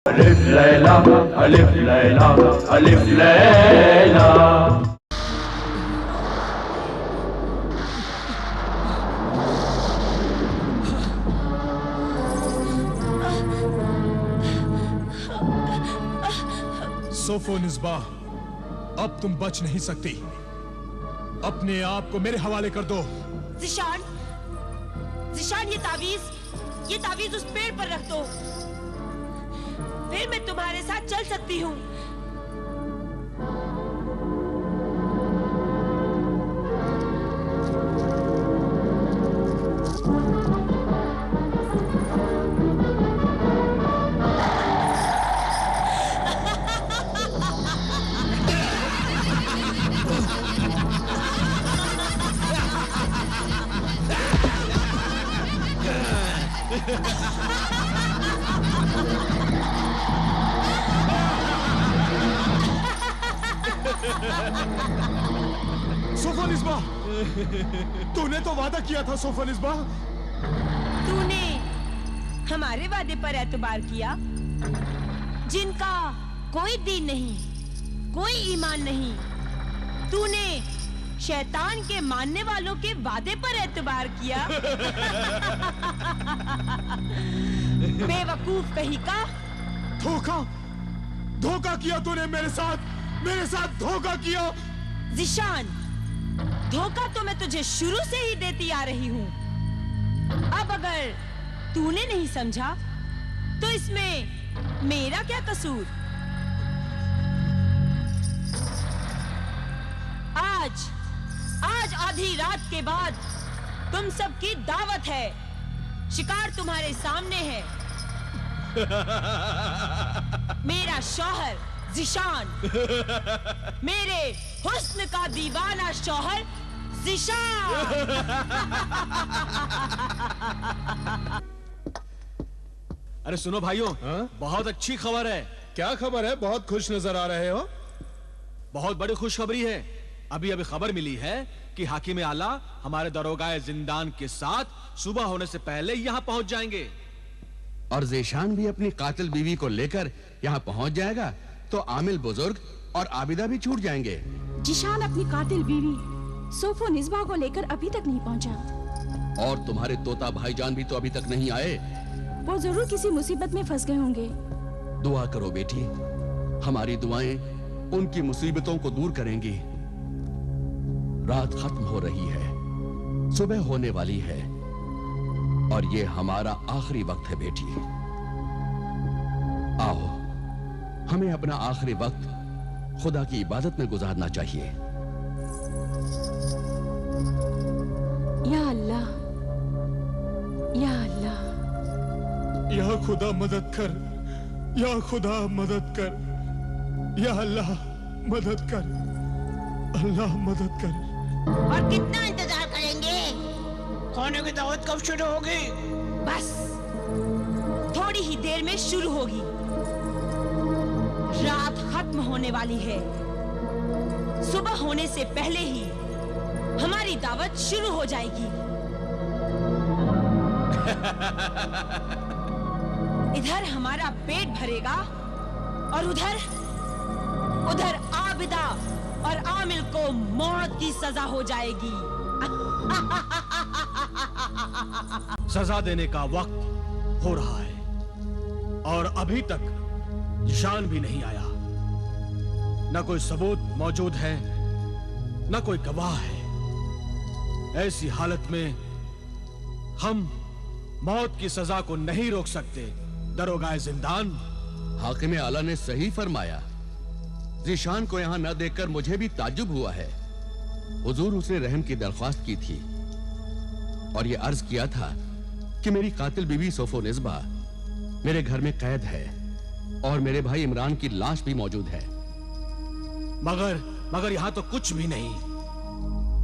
अलिफ लैला अलिफ लैला अलिफ लैला। सोफोनिस्बा, अब तुम बच नहीं सकती। अपने आप को मेरे हवाले कर दो। ज़िशान, ज़िशान, ये तावीज उस पेड़ पर रख दो, फिर मैं तुम्हारे साथ चल सकती हूँ। सोफोनिस्बा, तूने तो वादा किया था सोफोनिस्बा। तूने हमारे वादे पर एतबार किया, जिनका कोई दीन नहीं, कोई ईमान नहीं। तूने शैतान के मानने वालों के वादे पर एतबार किया। बेवकूफ कहीं का। धोखा, धोखा किया तूने मेरे साथ धोखा किया। ज़िशान, धोखा तो मैं तुझे शुरू से ही देती आ रही हूँ। अब अगर तूने नहीं समझा तो इसमें मेरा क्या कसूर। आज आधी रात के बाद तुम सबकी दावत है। शिकार तुम्हारे सामने है। मेरा शौहर ज़िशान, मेरे हुस्न का दीवाना शौहर ज़िशान। अरे सुनो भाइयों, बहुत अच्छी खबर है। क्या खबर है? बहुत खुश नजर आ रहे हो। बहुत बड़ी खुशखबरी है। अभी खबर मिली है कि हाकिम आला हमारे दरोगाए जिंदान के साथ सुबह होने से पहले यहाँ पहुंच जाएंगे। और ज़िशान भी अपनी कातिल बीवी को लेकर यहाँ पहुंच जाएगा, तो आमिल बुजुर्ग और आबिदा भी छूट जाएंगे। ज़िशान अपनी कातिल बीवी सोफोनिस्बा को लेकर अभी तक नहीं पहुंचा। और तुम्हारे तोता भाईजान भी तो अभी तक नहीं आए। वो जरूर किसी मुसीबत में फंस गए होंगे। दुआ करो बेटी, हमारी दुआएं उनकी मुसीबतों को दूर करेंगी। रात खत्म हो रही है, सुबह होने वाली है, और ये हमारा आखिरी वक्त है बेटी। आओ, हमें अपना आखिरी वक्त खुदा की इबादत में गुजारना चाहिए। या अल्लाह, या अल्लाह, या खुदा मदद कर, या खुदा मदद कर, या अल्लाह मदद कर, अल्लाह मदद कर। और कितना इंतजार करेंगे? खाने की दावत कब शुरू होगी? बस थोड़ी ही देर में शुरू होगी। रात खत्म होने वाली है। सुबह होने से पहले ही हमारी दावत शुरू हो जाएगी। इधर हमारा पेट भरेगा और उधर आबिदा और आमिल को मौत की सजा हो जाएगी। सजा देने का वक्त हो रहा है और अभी तक ज़िशान भी नहीं आया। न कोई सबूत मौजूद है, न कोई गवाह है। ऐसी हालत में हम मौत की सजा को नहीं रोक सकते। दरोगाए जिंदान, हाकिम आला ने सही फरमाया। ज़िशान को यहाँ न देखकर मुझे भी ताज्जुब हुआ है। हुजूर उसने रहम की दरख्वास्त की थी और ये अर्ज किया था कि मेरी कातिल बीवी सोफोनिस्बा मेरे घर में कैद है और मेरे भाई इमरान की लाश भी मौजूद है। मगर यहाँ तो कुछ भी नहीं,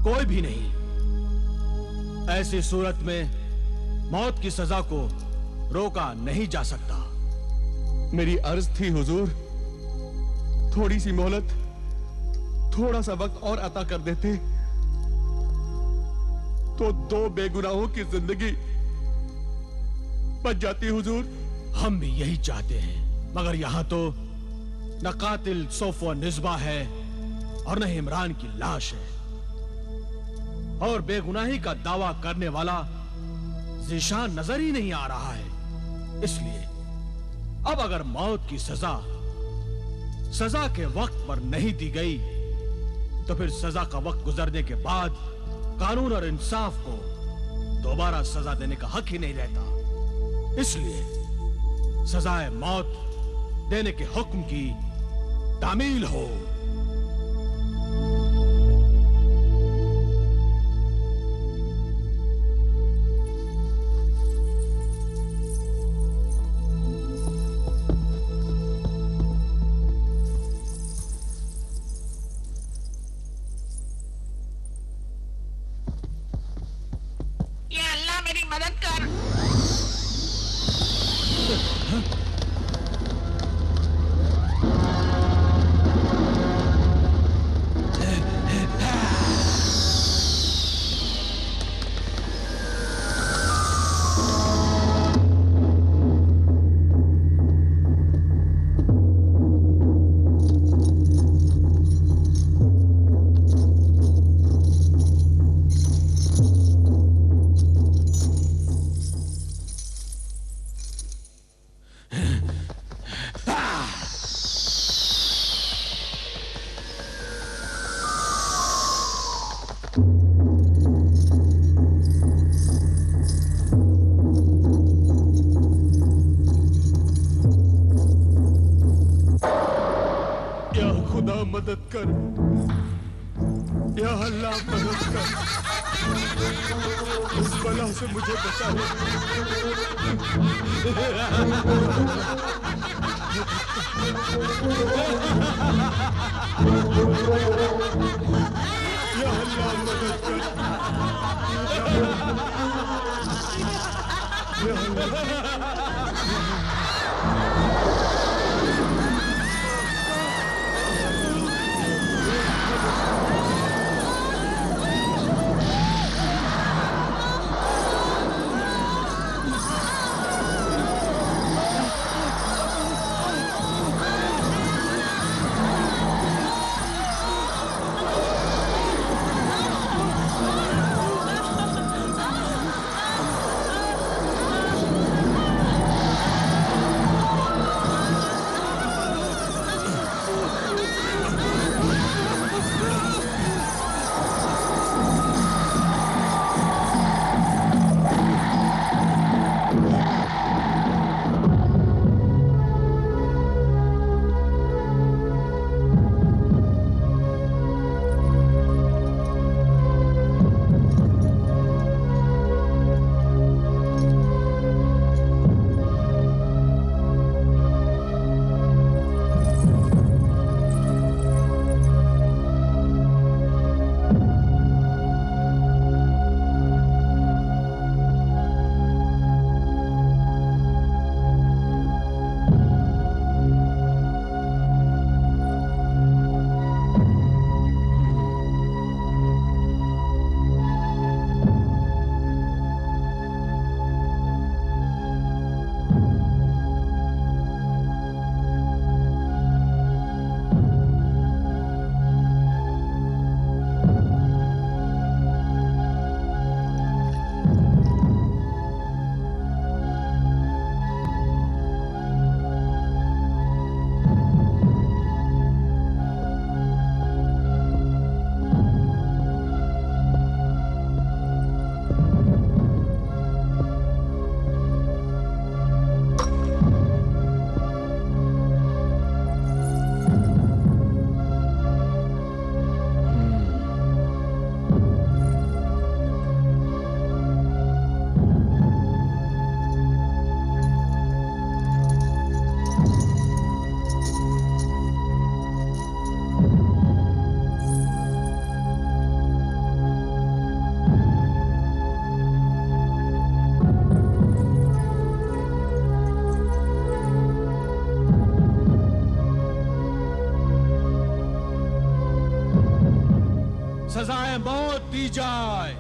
कोई भी नहीं। ऐसी सूरत में मौत की सजा को रोका नहीं जा सकता। मेरी अर्ज थी हुजूर, थोड़ी सी मोहलत, थोड़ा सा वक्त और अता कर देते तो दो बेगुनाहों की जिंदगी बच जाती हुजूर। हम भी यही चाहते हैं। मगर यहां तो न कातिल सोफो निस्बा है और न इमरान की लाश है, और बेगुनाही का दावा करने वाला ज़ीशान नजर ही नहीं आ रहा है। इसलिए अब अगर मौत की सजा के वक्त पर नहीं दी गई तो फिर सजा का वक्त गुजरने के बाद कानून और इंसाफ को दोबारा सजा देने का हक ही नहीं रहता। इसलिए सजाए मौत देने के हुक्म की तामील हो। मदद कर, या अल्लाह मदद कर, इस बला से मुझे बचा ले। या अल्लाह मदद कर, या अल्लाह। सजाए मौत दी जाए।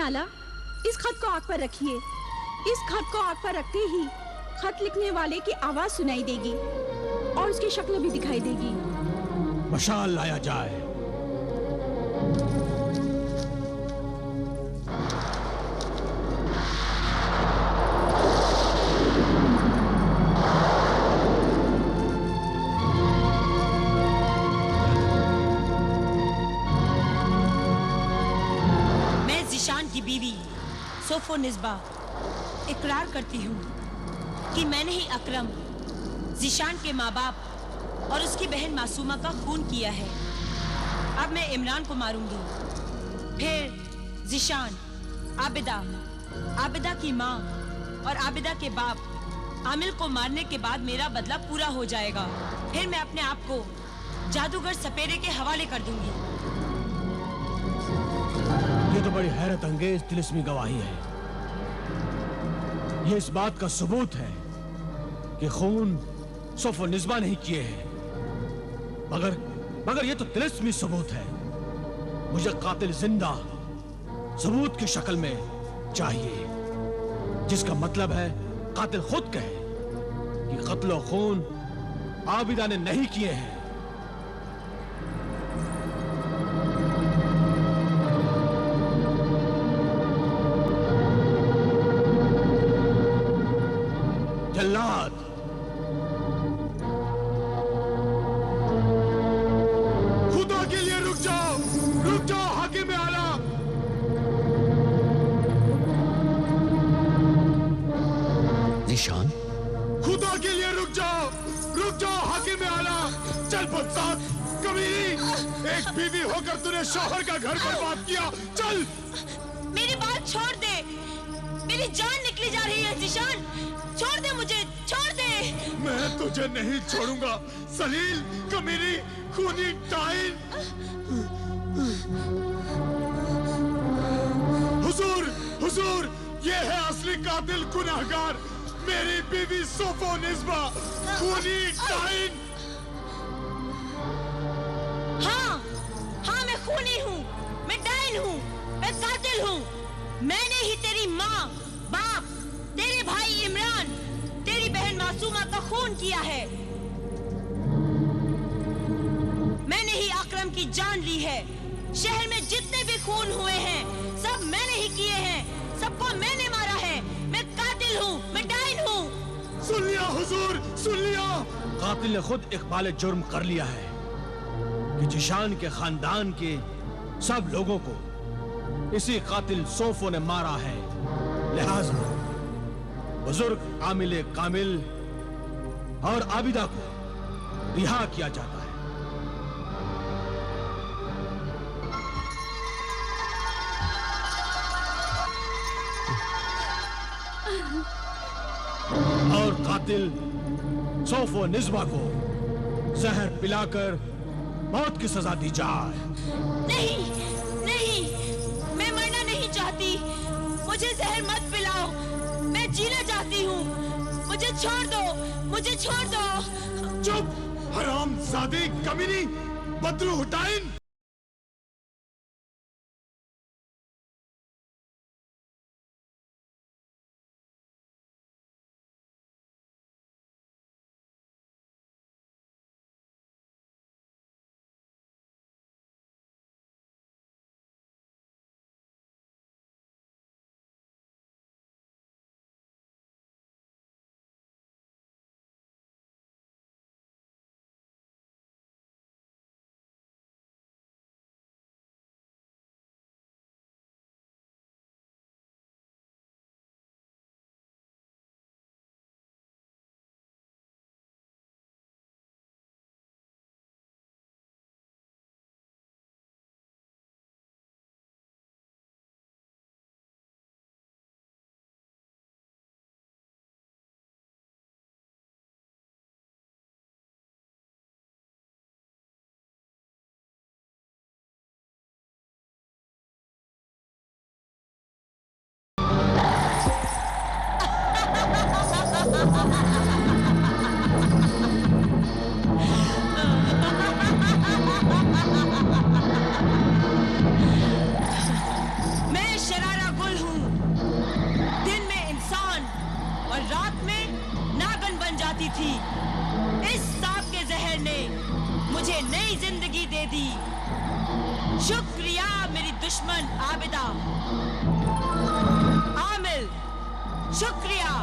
आला, इस खत को आग पर रखिए। इस खत को आग पर रखते ही खत लिखने वाले की आवाज सुनाई देगी और उसकी शक्ल भी दिखाई देगी। मशाल लाया जाए। की बीवी सोफो निस्बा इकरार करती हूँ कि मैंने ही अकरम जिशान के माँ बाप और उसकी बहन मासूमा का खून किया है। अब मैं इमरान को मारूंगी, फिर जिशान, आबिदा, आबिदा की माँ और आबिदा के बाप आमिल को मारने के बाद मेरा बदला पूरा हो जाएगा। फिर मैं अपने आप को जादूगर सपेरे के हवाले कर दूंगी। ये तो बड़ी हैरत अंगेज तिलिस्मी गवाही है। ये इस बात का सबूत है कि खून सोफो निस्बा नहीं किए हैं, मगर ये तो तिलिस्मी सबूत है। मुझे कातिल जिंदा सबूत की शक्ल में चाहिए, जिसका मतलब है कातिल खुद कहे कि कत्ल और खून आबिदा ने नहीं किए हैं। जल्लाद, खुदा के लिए रुक जाओ हाकिम आला। निशान, खुदा के लिए रुक जाओ हाकिम आला। चल बदसात कमीनी, एक बीवी होकर तूने शौहर का घर बर्बाद किया। चल, मेरी बात छोड़ दे, मेरी जान निकली जा रही है। जिशान, छोड़ दे मुझे, छोड़ दे। मैं तुझे नहीं छोड़ूंगा। सलील, कमीनी, खूनी टाइन। हुजूर, ये है असली कातिल गुनाहगार, मेरी बीवी सोफो निस्बा, खूनी टाइन। हाँ, मैं खूनी हूँ, मैं डाइन हूँ, मैं कातिल हूँ। मैंने ही तेरी माँ, बाप, तेरे भाई इमरान, तेरी बहन मासूमा का खून किया है। मैंने ही अकरम की जान ली है। शहर में जितने भी खून हुए हैं सब मैंने ही किए हैं, सबको मैंने मारा है। मैं कातिल हूँ, मैं डाइन हूँ। सुन लिया हुजूर, सुन लिया। कातिल ने खुद इकबाल जुर्म कर लिया है कि जिशान के खानदान के सब लोगों को इसी कातिल सोफो ने मारा है। लिहाजा बुजुर्ग आमिल कामिल और आबिदा को रिहा किया जाता है। और कातिल सोफो निस्बा को जहर पिलाकर मौत की सजा दी जाए। नहीं, नहीं, मैं मरना नहीं चाहती। मुझे जहर मत पिलाओ, मैं जीना चाहती हूँ। मुझे छोड़ दो, मुझे छोड़ दो। चुप, हरामजादी कमीनी, बदरू हुटाइन। चाहती थी, इस सांप के जहर ने मुझे नई जिंदगी दे दी। शुक्रिया मेरी दुश्मन आबिदा। आमिल, शुक्रिया।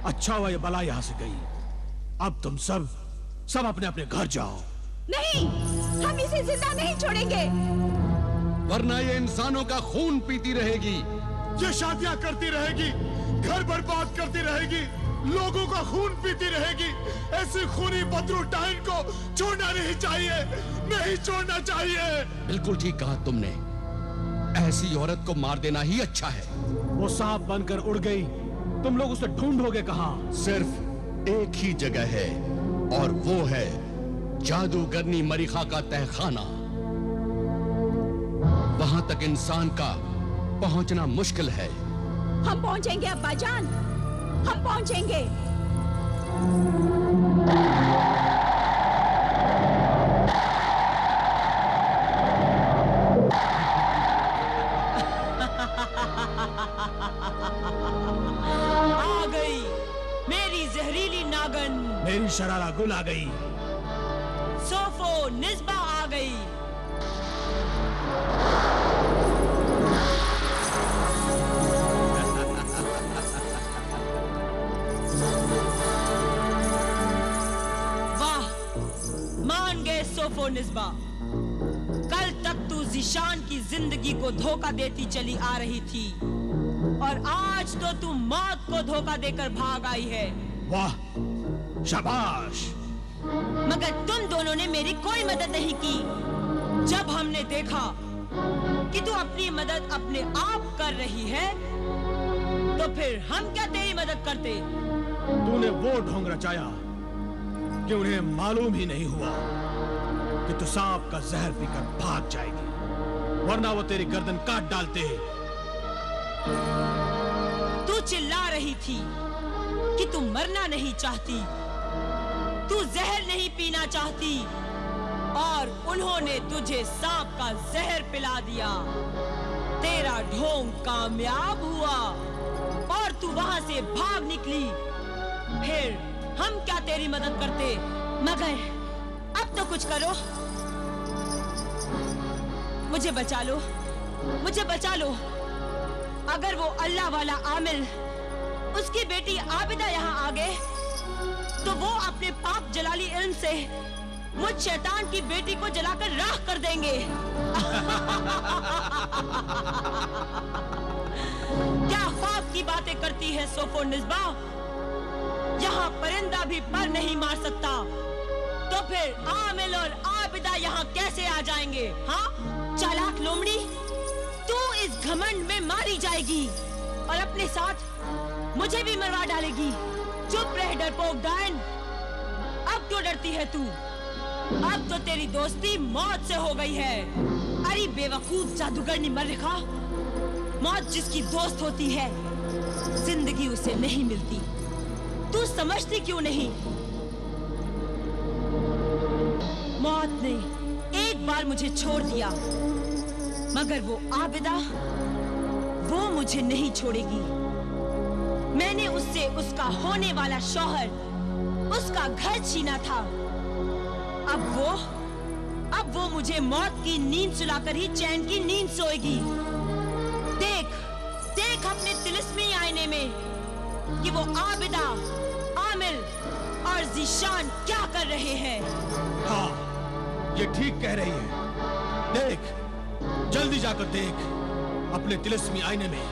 अच्छा हुआ ये बला यहाँ से गई। अब तुम सब अपने अपने घर जाओ। नहीं, हम इसे जिंदा नहीं छोड़ेंगे। वरना ये इंसानों का खून पीती रहेगी। ये शादियां करती रहेगी, घर बर्बाद करती रहेगी, लोगों का खून पीती रहेगी। ऐसी खूनी बदरूटाइन को छोड़ना नहीं चाहिए, नहीं छोड़ना चाहिए। बिल्कुल ठीक कहा तुमने। ऐसी औरत को मार देना ही अच्छा है। वो सांप बनकर उड़ गई, तुम लोग उसे ढूंढोगे कहाँ? सिर्फ एक ही जगह है और वो है जादूगरनी मरीखा का तहखाना। वहां तक इंसान का पहुंचना मुश्किल है। हम पहुंचेंगे अब्बा जान, हम पहुंचेंगे। आ गई मेरी जहरीली नागन। मेरी शरारा गुल आ गई। सोफो निस्बा आ गई। वाह, मान गए सोफो निस्बा। कल तक तू ज़ीशान की जिंदगी को धोखा देती चली आ रही थी और आज तो तू मौत को धोखा देकर भाग आई है। वाह, शाबाश। मगर तुम दोनों ने मेरी कोई मदद नहीं की। जब हमने देखा कि तू अपनी मदद अपने आप कर रही है, तो फिर हम क्या तेरी मदद करते? तूने वो ढोंग रचाया कि उन्हें मालूम ही नहीं हुआ कि तू सांप का जहर पीकर भाग जाएगी, वरना वो तेरी गर्दन काट डालते। तू चिल्ला रही थी कि तू मरना नहीं चाहती, तू जहर नहीं पीना चाहती, और उन्होंने तुझे सांप का जहर पिला दिया। तेरा ढोंग कामयाब हुआ और तू वहां से भाग निकली। फिर हम क्या तेरी मदद करते? मगर अब तो कुछ करो, मुझे बचा लो, मुझे बचा लो। अगर वो अल्लाह वाला आमिल, उसकी बेटी आबिदा यहाँ आ गए, तो वो अपने पाप जलाली इल्म से मुझ शैतान की बेटी को जलाकर राख कर देंगे। क्या ख्वाब की बातें करती है सोफो निस्बा? यहाँ परिंदा भी पर नहीं मार सकता, तो फिर आमिल और आबिदा यहाँ कैसे आ जाएंगे? हाँ, चालाक लोमड़ी, तू इस घमंड में मारी जाएगी और अपने साथ मुझे भी मरवा डालेगी। चुप रह डरपोक डायन। अब क्यों डरती है तू? अब तो तेरी दोस्ती मौत से हो गई है। अरे बेवकूफ जादूगरनी मरीखा, मौत जिसकी दोस्त होती है, जिंदगी उसे नहीं मिलती। तू समझती क्यों नहीं? मौत ने एक बार मुझे छोड़ दिया, मगर वो आबिदा, वो मुझे नहीं छोड़ेगी। मैंने उससे उसका होने वाला शौहर, उसका घर छीना था। अब वो मुझे मौत की नींद सुलाकर ही चैन की नींद सोएगी। देख, देख अपने तिलिस्मी आईने में कि वो आबिदा, आमिल और ज़ीशान क्या कर रहे हैं। हाँ, ये ठीक कह रही है। देख, जल्दी जाकर देख अपने तिलिस्मी आईने में।